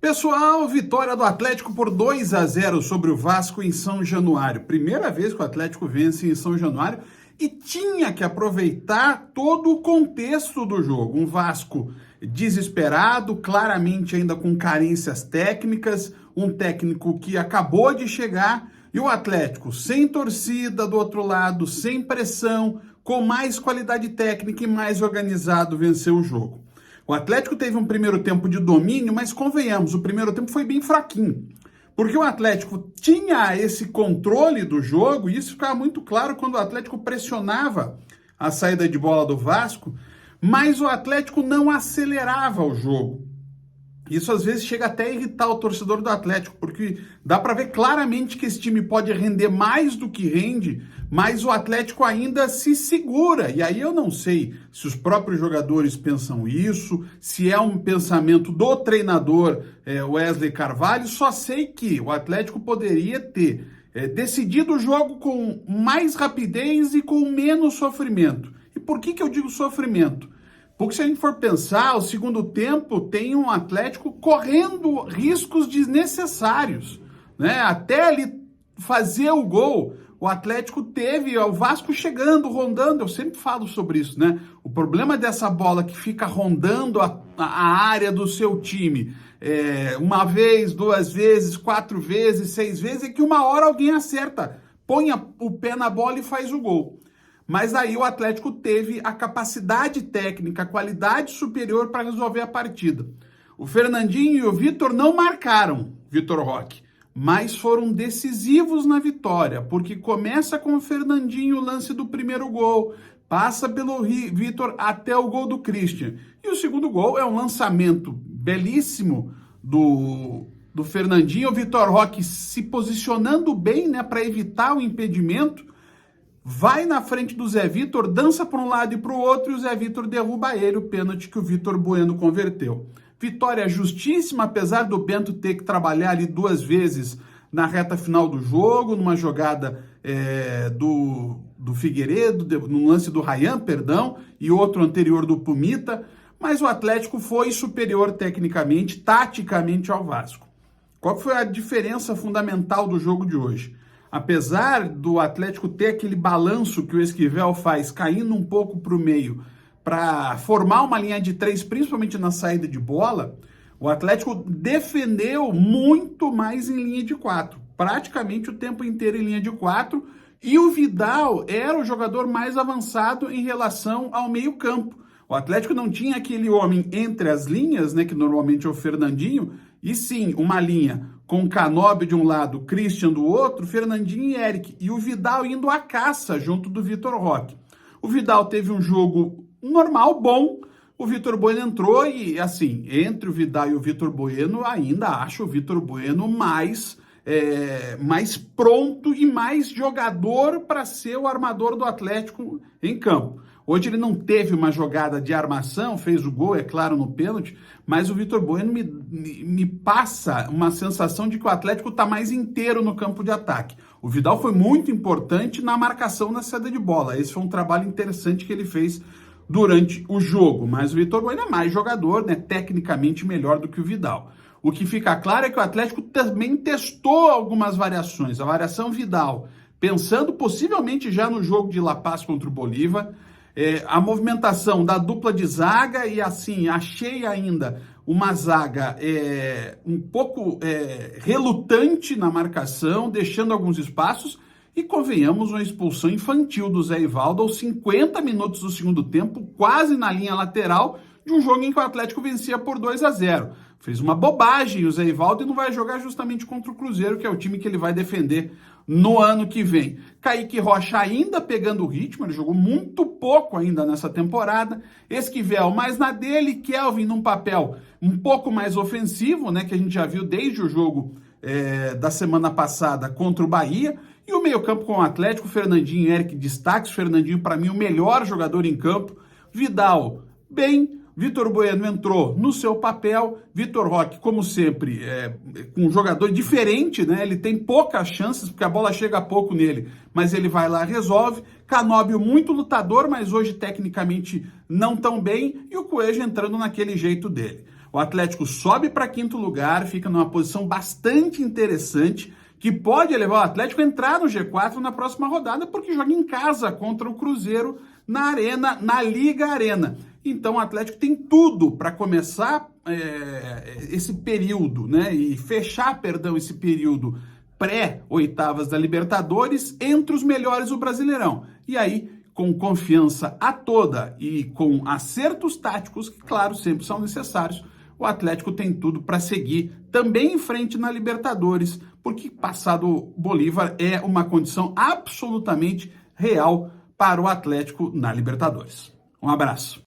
Pessoal, vitória do Atlético por 2-0 sobre o Vasco em São Januário. Primeira vez que o Atlético vence em São Januário e tinha que aproveitar todo o contexto do jogo. Um Vasco desesperado, claramente ainda com carências técnicas, um técnico que acabou de chegar e o Atlético sem torcida do outro lado, sem pressão, com mais qualidade técnica e mais organizado venceu o jogo. O Atlético teve um primeiro tempo de domínio, mas convenhamos, o primeiro tempo foi bem fraquinho. Porque o Atlético tinha esse controle do jogo, e isso ficava muito claro quando o Atlético pressionava a saída de bola do Vasco, mas o Atlético não acelerava o jogo. Isso às vezes chega até a irritar o torcedor do Atlético, porque dá para ver claramente que esse time pode render mais do que rende, mas o Atlético ainda se segura. E aí eu não sei se os próprios jogadores pensam isso, se é um pensamento do treinador Wesley Carvalho, só sei que o Atlético poderia ter decidido o jogo com mais rapidez e com menos sofrimento. E por que eu digo sofrimento? Porque se a gente for pensar, o segundo tempo tem um Atlético correndo riscos desnecessários, né? Até ele fazer o gol, o Atlético teve o Vasco chegando, rondando, eu sempre falo sobre isso, né? O problema dessa bola que fica rondando a área do seu time, uma vez, duas vezes, 4 vezes, 6 vezes, é que uma hora alguém acerta, põe o pé na bola e faz o gol. Mas aí o Atlético teve a capacidade técnica, a qualidade superior para resolver a partida. O Fernandinho e o Vitor não marcaram, Vitor Roque, mas foram decisivos na vitória, porque começa com o Fernandinho o lance do primeiro gol, passa pelo Vitor até o gol do Christian. E o segundo gol é um lançamento belíssimo do Fernandinho, o Vitor Roque se posicionando bem, né, para evitar o impedimento, vai na frente do Zé Vitor, dança para um lado e para o outro, e o Zé Vitor derruba ele, o pênalti que o Vitor Bueno converteu. Vitória justíssima, apesar do Bento ter que trabalhar ali 2 vezes na reta final do jogo, numa jogada do Figueiredo, num lance do Ryan, perdão, e outro anterior do Pumita, mas o Atlético foi superior tecnicamente, taticamente ao Vasco. Qual foi a diferença fundamental do jogo de hoje? Apesar do Atlético ter aquele balanço que o Esquivel faz, caindo um pouco para o meio, para formar uma linha de 3, principalmente na saída de bola, o Atlético defendeu muito mais em linha de 4, praticamente o tempo inteiro em linha de 4, e o Vidal era o jogador mais avançado em relação ao meio-campo. O Atlético não tinha aquele homem entre as linhas, né, que normalmente é o Fernandinho, e sim uma linha com Canóbio de um lado, Christian do outro, Fernandinho e Eric, e o Vidal indo à caça junto do Vitor Roque. O Vidal teve um jogo normal, bom, o Vitor Bueno entrou e, assim, entre o Vidal e o Vitor Bueno, ainda acho o Vitor Bueno mais pronto e mais jogador para ser o armador do Atlético em campo. Hoje ele não teve uma jogada de armação, fez o gol, é claro, no pênalti, mas o Vitor Bueno me passa uma sensação de que o Atlético está mais inteiro no campo de ataque. O Vidal foi muito importante na marcação na saída de bola. Esse foi um trabalho interessante que ele fez durante o jogo, mas o Vitor Bueno é mais jogador, né, tecnicamente melhor do que o Vidal. O que fica claro é que o Atlético também testou algumas variações. A variação Vidal, pensando possivelmente já no jogo de La Paz contra o Bolívar, a movimentação da dupla de zaga e assim, achei ainda uma zaga um pouco relutante na marcação, deixando alguns espaços e convenhamos uma expulsão infantil do Zé Ivaldo aos 50 minutos do segundo tempo, quase na linha lateral de um jogo em que o Atlético vencia por 2-0. Fez uma bobagem o Zé Ivaldo e não vai jogar justamente contra o Cruzeiro, que é o time que ele vai defender no ano que vem. Kaique Rocha ainda pegando o ritmo, ele jogou muito pouco ainda nessa temporada. Esquivel mais na dele, Kelvin num papel um pouco mais ofensivo, né, que a gente já viu desde o jogo da semana passada contra o Bahia. E o meio-campo com o Atlético, Fernandinho e Eric destaques. Fernandinho, para mim, o melhor jogador em campo. Vidal, bem. Vitor Bueno entrou no seu papel, Vitor Roque, como sempre, um jogador diferente, né? Ele tem poucas chances, porque a bola chega pouco nele, mas ele vai lá e resolve. Canóbio muito lutador, mas hoje tecnicamente não tão bem, e o Coelho entrando naquele jeito dele. O Atlético sobe para quinto lugar, fica numa posição bastante interessante, que pode levar o Atlético a entrar no G4 na próxima rodada, porque joga em casa contra o Cruzeiro na Arena, na Liga Arena. Então o Atlético tem tudo para começar esse período, né? E fechar, perdão, esse período pré-oitavas da Libertadores entre os melhores do Brasileirão. E aí, com confiança a toda e com acertos táticos, que, claro, sempre são necessários, o Atlético tem tudo para seguir também em frente na Libertadores, porque passar do Bolívar é uma condição absolutamente real para o Atlético na Libertadores. Um abraço.